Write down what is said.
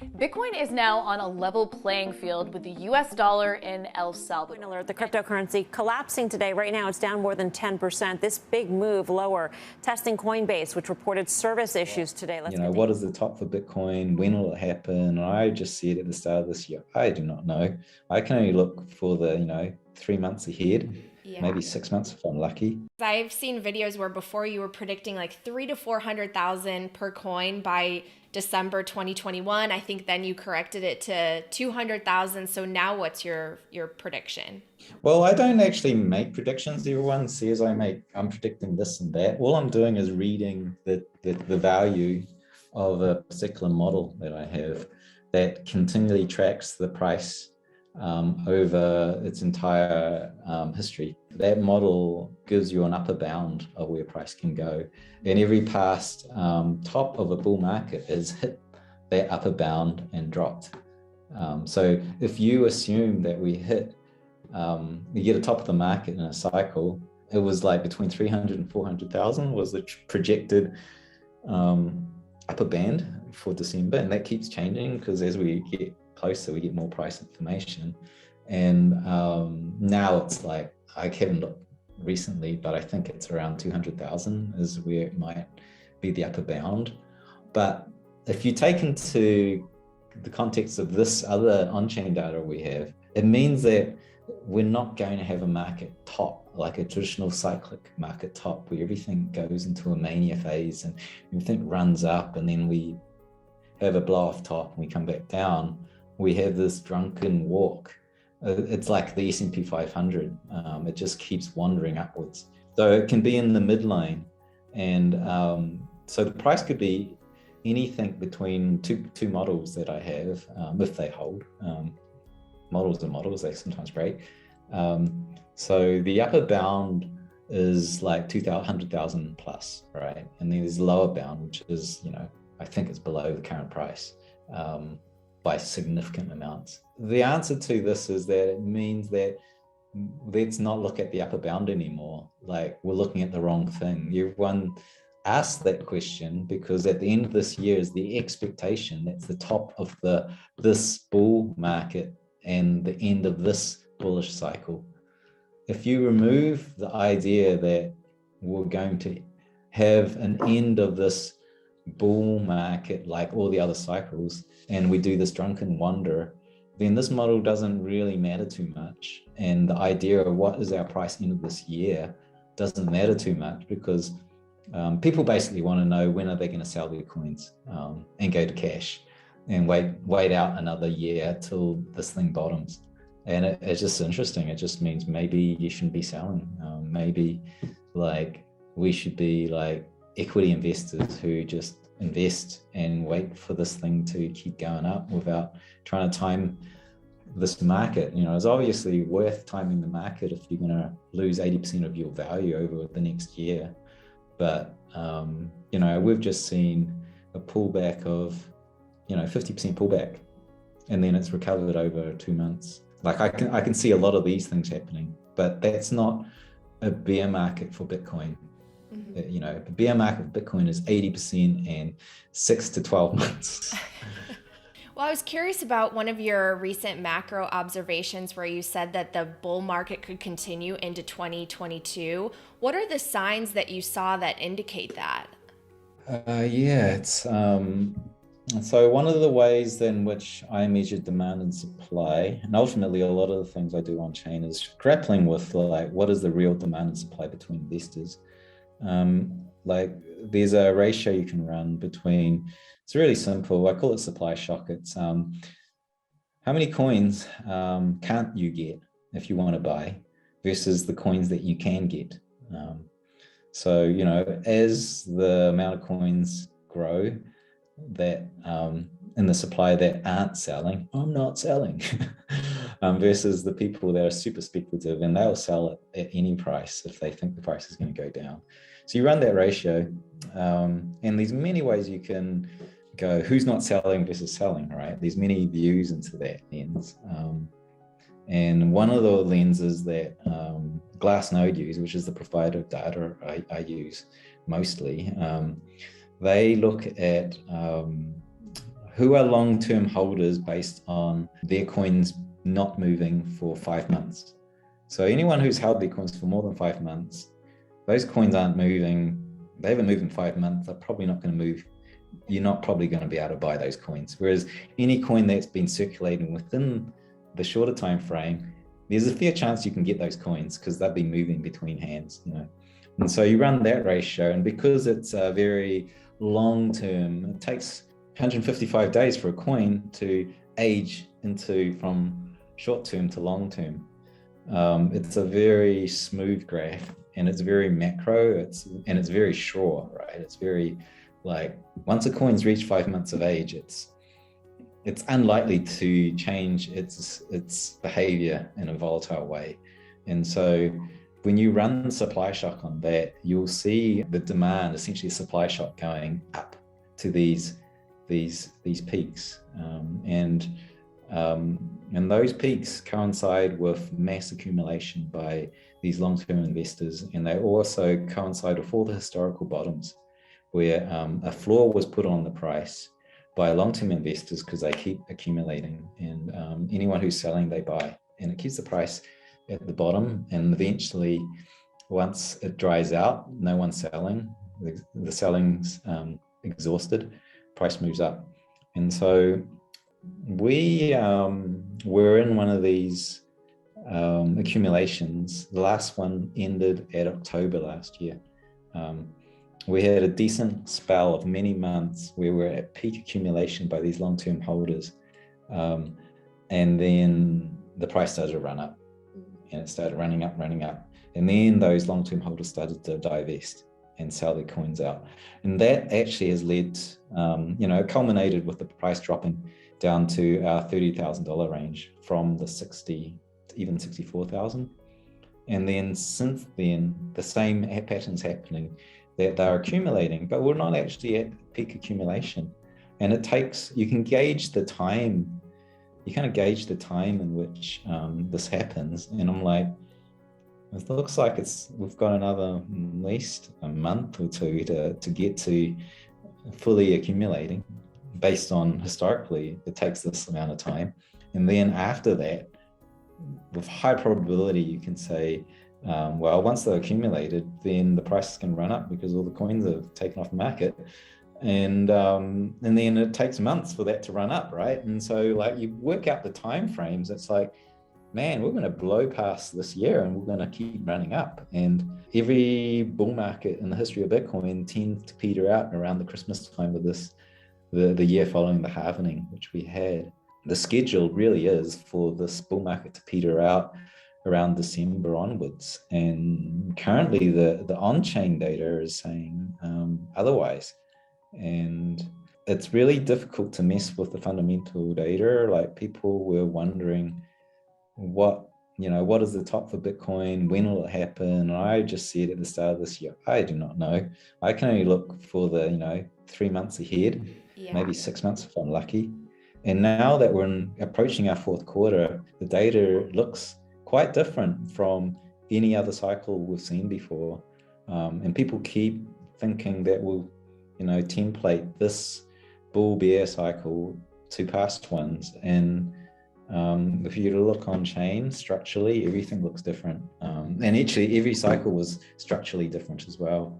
Bitcoin is now on a level playing field with the US dollar in El Salvador. Alert, the cryptocurrency collapsing today. Right now, it's down more than 10%. This big move lower, testing Coinbase, which reported service issues today. What is the top for Bitcoin? When will it happen? I just see it at the start of this year. I do not know. I can only look for the, 3 months ahead. Yeah. Maybe 6 months if I'm lucky. I've seen videos where before you were predicting like 300,000 to 400,000 per coin by December 2021. I think then you corrected it to 200,000. So now what's your prediction? Well, I don't actually make predictions. Everyone says I'm predicting this and that. All I'm doing is reading the value of a particular model that I have that continually tracks the price over its entire history. That model gives you an upper bound of where price can go. And every past top of a bull market has hit that upper bound and dropped. So if you assume that we hit, you get a top of the market in a cycle, it was like between 300 and 400,000 was the projected upper band for December. And that keeps changing because as we get closer, we get more price information. And now it's like, I haven't looked recently, but I think it's around 200,000 is where it might be the upper bound. But if you take into the context of this other on-chain data we have, it means that we're not going to have a market top, like a traditional cyclic market top where everything goes into a mania phase and everything runs up and then we have a blow off top and we come back down. We have this drunken walk. It's like the S&P 500. It just keeps wandering upwards. So it can be in the midline. And so the price could be anything between two models that I have, if they hold. Models are models, they sometimes break. So the upper bound is like 200,000 plus, right? And then there's the lower bound, which is, I think it's below the current price. By significant amounts. The answer to this is that it means that let's not look at the upper bound anymore. Like we're looking at the wrong thing. Everyone asked that question because at the end of this year is the expectation that's the top of this bull market and the end of this bullish cycle. If you remove the idea that we're going to have an end of this bull market like all the other cycles and we do this drunken wander, then this model doesn't really matter too much. And the idea of what is our price end of this year doesn't matter too much because people basically want to know when are they going to sell their coins and go to cash and wait out another year till this thing bottoms. And it's just interesting. It just means maybe you shouldn't be selling. Maybe like we should be like equity investors who just invest and wait for this thing to keep going up without trying to time this market. It's obviously worth timing the market if you're going to lose 80% of your value over the next year. But, we've just seen a pullback of, 50% pullback, and then it's recovered over 2 months. Like I can see a lot of these things happening, but that's not a bear market for Bitcoin. The bear market of Bitcoin is 80% and 6 to 12 months. Well, I was curious about one of your recent macro observations where you said that the bull market could continue into 2022. What are the signs that you saw that indicate that? It's so one of the ways in which I measure demand and supply, and ultimately a lot of the things I do on chain is grappling with like what is the real demand and supply between investors. Like there's a ratio you can run between, it's really simple, I call it supply shock. It's how many coins can't you get if you want to buy versus the coins that you can get. So as the amount of coins grow that in the supply that aren't selling, I'm not selling, versus the people that are super speculative and they'll sell it at any price if they think the price is going to go down. So you run that ratio, and there's many ways you can go who's not selling versus selling, right? There's many views into that lens. And one of the lenses that Glassnode use, which is the provider of data I use mostly, they look at who are long-term holders based on their coins not moving for 5 months. So anyone who's held their coins for more than 5 months, those coins aren't moving. They haven't moved in 5 months. They're probably not going to move. You're not probably going to be able to buy those coins. Whereas any coin that's been circulating within the shorter time frame, there's a fair chance you can get those coins because they'll be moving between hands, you know. And so you run that ratio, and because it's a very long term, it takes 155 days for a coin to age into from short term to long term. It's a very smooth graph, and it's very macro. It's very sure, right? It's very like once a coin's reached 5 months of age, it's unlikely to change its behavior in a volatile way. And so when you run supply shock on that, you'll see the demand, essentially supply shock going up to these peaks. And those peaks coincide with mass accumulation by these long-term investors, and they also coincide with all the historical bottoms where a floor was put on the price by long-term investors because they keep accumulating, and anyone who's selling, they buy, and it keeps the price at the bottom. And eventually, once it dries out, no one's selling, the selling's exhausted, price moves up. And so we were in one of these accumulations. The last one ended at October last year. We had a decent spell of many months where we're at peak accumulation by these long-term holders. And then the price started to run up, and it started running up. And then those long-term holders started to divest and sell their coins out. And that actually has led, it culminated with the price dropping down to our $30,000 range from the 60 to even 64,000. And then since then, the same pattern's happening, that they're accumulating, but we're not actually at peak accumulation. And it takes, you can gauge the time, you kind of gauge the time in which this happens. And I'm like, it looks like we've got another at least a month or two to get to fully accumulating. Based on historically, it takes this amount of time. And then after that, with high probability, you can say, well, once they're accumulated, then the price can run up because all the coins have taken off the market. And then it takes months for that to run up, right? And so like you work out the time frames, it's like, man, we're going to blow past this year and we're going to keep running up. And every bull market in the history of Bitcoin tends to peter out around the Christmas time of the year following the halvening, which we had. The schedule really is for this bull market to peter out around December onwards. And currently the on-chain data is saying otherwise. And it's really difficult to mess with the fundamental data. Like people were wondering what is the top for Bitcoin? When will it happen? And I just said at the start of this year, I do not know. I can only look for the, 3 months ahead, maybe 6 months if I'm lucky. And now that we're approaching our fourth quarter, the data looks quite different from any other cycle we've seen before. And people keep thinking that we'll, template this bull bear cycle to past ones. And if you look on chain structurally, everything looks different. And actually every cycle was structurally different as well.